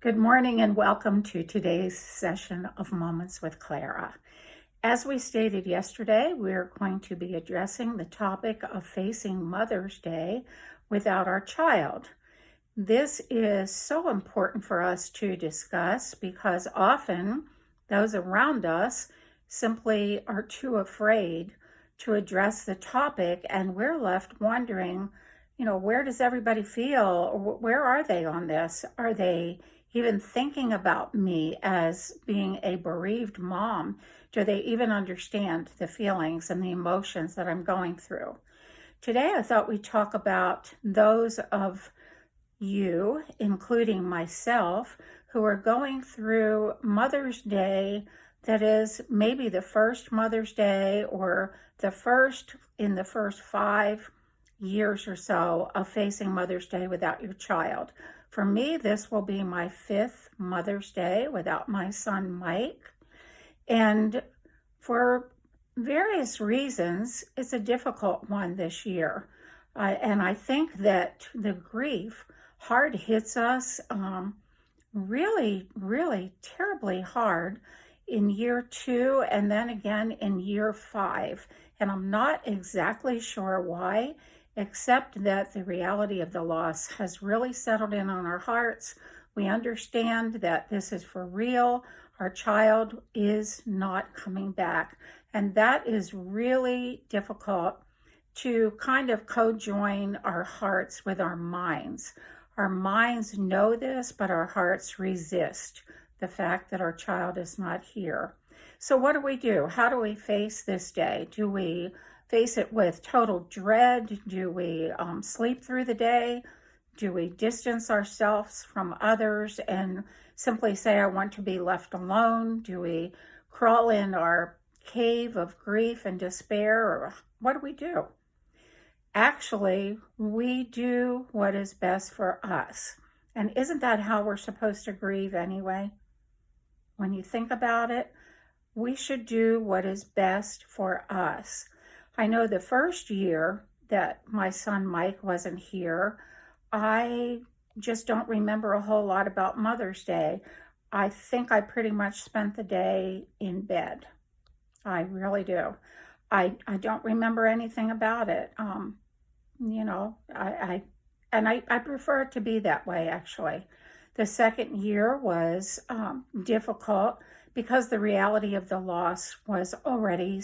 Good morning and welcome to today's session of Moments with Clara. As we stated yesterday, we're going to be addressing the topic of facing Mother's Day without our child. This is so important for us to discuss because often those around us simply are too afraid to address the topic, and we're left wondering, where does everybody feel? Where are they on this? Are they even thinking about me as being a bereaved mom? Do they even understand the feelings and the emotions that I'm going through? Today, I thought we'd talk about those of you, including myself, who are going through Mother's Day that is maybe the first Mother's Day or the first in the first 5 years or so of facing Mother's Day without your child. For me, this will be my 5th Mother's Day without my son, Mike. And for various reasons, it's a difficult one this year. And I think that the grief hard hits us really, really terribly hard in year 2 and then again in year 5. And I'm not exactly sure why, except that the reality of the loss has really settled in on our hearts. We understand that this is for real. Our child is not coming back. And that is really difficult to kind of co-join our hearts with our minds. Our minds know this, but our hearts resist the fact that our child is not here. So what do? How do we face this day? Do we face it with total dread? Do we sleep through the day? Do we distance ourselves from others and simply say, I want to be left alone? Do we crawl in our cave of grief and despair? Or what do? Actually, we do what is best for us. And isn't that how we're supposed to grieve anyway? When you think about it, we should do what is best for us. I know the first year that my son Mike wasn't here, I just don't remember a whole lot about Mother's Day. I think I pretty much spent the day in bed. I really do. I don't remember anything about it. I prefer it to be that way, actually. The second year was difficult because the reality of the loss was already,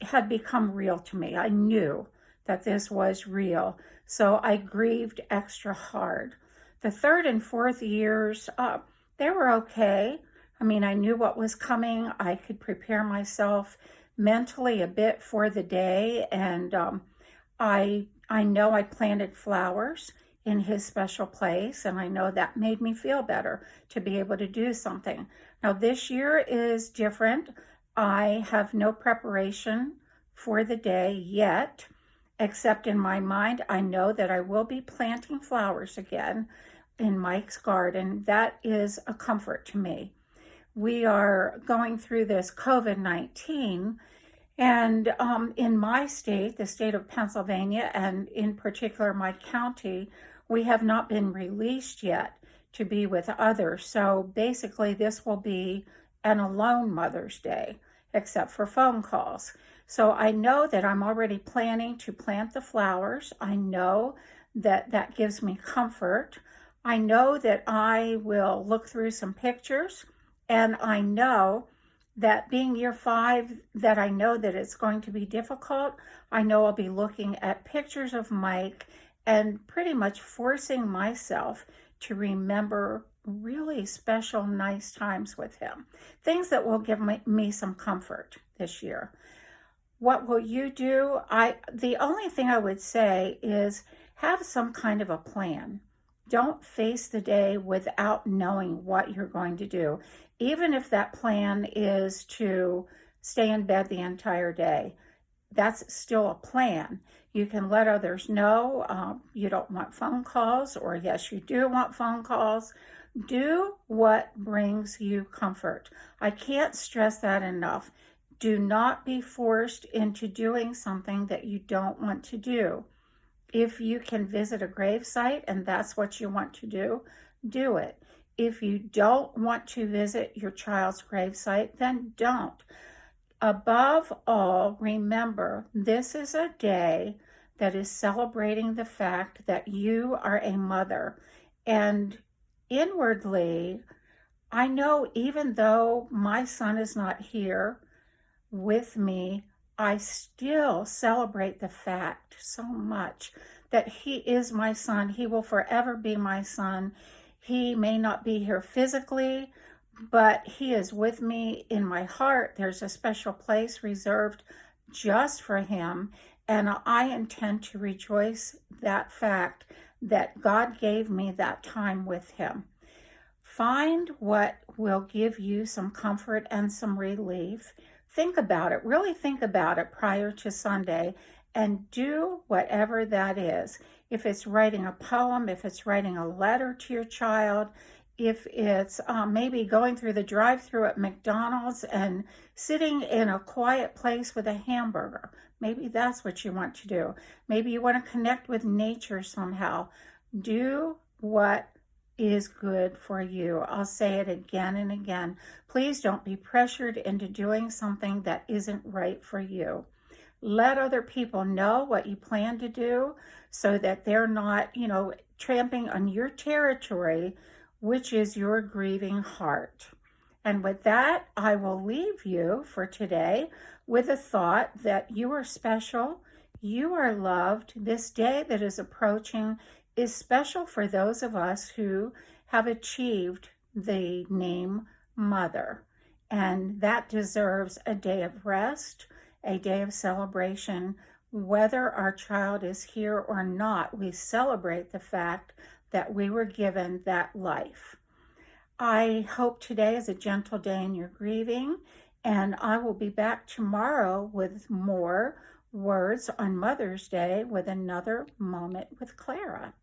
had become real to me. I knew that this was real, so I grieved extra hard. The third and fourth years, they were okay. I mean, I knew what was coming. I could prepare myself mentally a bit for the day, and I know I planted flowers in his special place, and I know that made me feel better to be able to do something. Now, this year is different. I have no preparation for the day yet, except in my mind, I know that I will be planting flowers again in Mike's garden. That is a comfort to me. We are going through this COVID-19, and in my state, the state of Pennsylvania, and in particular my county, we have not been released yet to be with others. So basically, this will be an alone Mother's Day, except for phone calls. So I know that I'm already planning to plant the flowers. I know that that gives me comfort. I know that I will look through some pictures, and I know that being year 5, that I know that it's going to be difficult. I know I'll be looking at pictures of Mike and pretty much forcing myself to remember really special, nice times with him. Things that will give me some comfort this year. What will you do? The only thing I would say is have some kind of a plan. Don't face the day without knowing what you're going to do, even if that plan is to stay in bed the entire day. That's still a plan. You can let others know you don't want phone calls, or yes, you do want phone calls. Do what brings you comfort. I can't stress that enough. Do not be forced into doing something that you don't want to do. If you can visit a gravesite and that's what you want to do it. If you don't want to visit your child's gravesite, then don't. Above all, remember, this is a day that is celebrating the fact that you are a mother. And inwardly, I know even though my son is not here with me, I still celebrate the fact so much that he is my son. He will forever be my son. He may not be here physically, but he is with me in my heart. There's a special place reserved just for him, and I intend to rejoice that fact that God gave me that time with him. Find what will give you some comfort and some relief. Think about it, really think about it prior to Sunday, and do whatever that is. If it's writing a poem, if it's writing a letter to your child, if it's maybe going through the drive-thru at McDonald's and sitting in a quiet place with a hamburger, maybe that's what you want to do. Maybe you want to connect with nature somehow. Do what is good for you. I'll say it again and again. Please don't be pressured into doing something that isn't right for you. Let other people know what you plan to do so that they're not, tramping on your territory, which is your grieving heart. And with that, I will leave you for today with a thought that you are special, you are loved. This day that is approaching is special for those of us who have achieved the name Mother. And that deserves a day of rest, a day of celebration. Whether our child is here or not, we celebrate the fact that we were given that life. I hope today is a gentle day in your grieving, and I will be back tomorrow with more words on Mother's Day with another Moment with Clara.